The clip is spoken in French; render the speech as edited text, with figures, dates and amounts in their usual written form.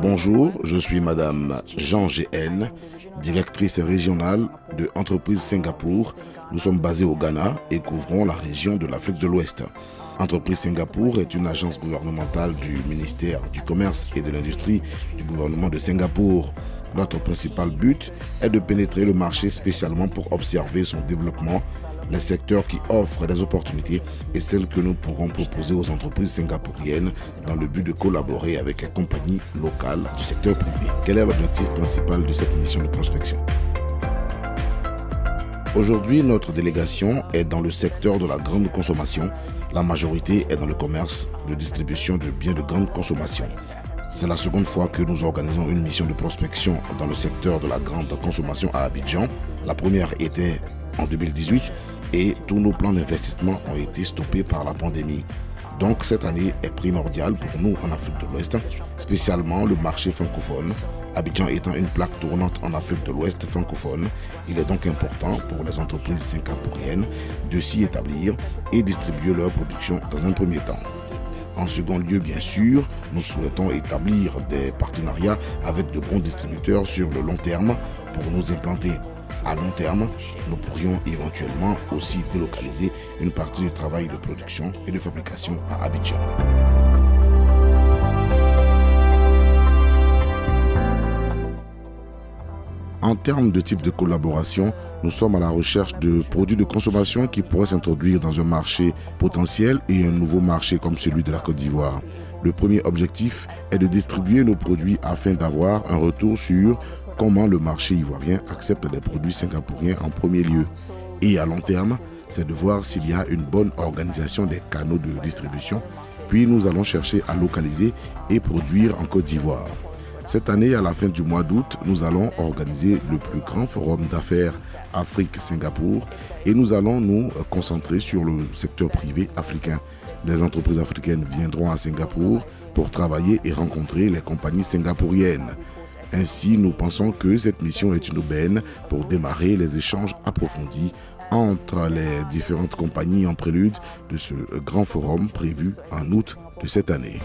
Bonjour, je suis Madame Jean GN, directrice régionale de Entreprise Singapour. Nous sommes basés au Ghana et couvrons la région de l'Afrique de l'Ouest. Entreprise Singapour est une agence gouvernementale du ministère du Commerce et de l'Industrie du gouvernement de Singapour. Notre principal but est de pénétrer le marché spécialement pour observer son développement, les secteurs qui offrent des opportunités et celles que nous pourrons proposer aux entreprises singapouriennes dans le but de collaborer avec les compagnies locales du secteur privé. Quel est l'objectif principal de cette mission de prospection? Aujourd'hui, notre délégation est dans le secteur de la grande consommation. La majorité est dans le commerce de distribution de biens de grande consommation. C'est la seconde fois que nous organisons une mission de prospection dans le secteur de la grande consommation à Abidjan. La première était en 2018 et tous nos plans d'investissement ont été stoppés par la pandémie. Donc cette année est primordiale pour nous en Afrique de l'Ouest, spécialement le marché francophone. Abidjan étant une plaque tournante en Afrique de l'Ouest francophone, il est donc important pour les entreprises singapouriennes de s'y établir et distribuer leur production dans un premier temps. En second lieu, bien sûr, nous souhaitons établir des partenariats avec de bons distributeurs sur le long terme pour nous implanter. À long terme, nous pourrions éventuellement aussi délocaliser une partie du travail de production et de fabrication à Abidjan. En termes de type de collaboration, nous sommes à la recherche de produits de consommation qui pourraient s'introduire dans un marché potentiel et un nouveau marché comme celui de la Côte d'Ivoire. Le premier objectif est de distribuer nos produits afin d'avoir un retour sur comment le marché ivoirien accepte les produits singapouriens en premier lieu. Et à long terme, c'est de voir s'il y a une bonne organisation des canaux de distribution, puis nous allons chercher à localiser et produire en Côte d'Ivoire. Cette année, à la fin du mois d'août, nous allons organiser le plus grand forum d'affaires Afrique-Singapour et nous allons nous concentrer sur le secteur privé africain. Les entreprises africaines viendront à Singapour pour travailler et rencontrer les compagnies singapouriennes. Ainsi, nous pensons que cette mission est une aubaine pour démarrer les échanges approfondis entre les différentes compagnies en prélude de ce grand forum prévu en août de cette année.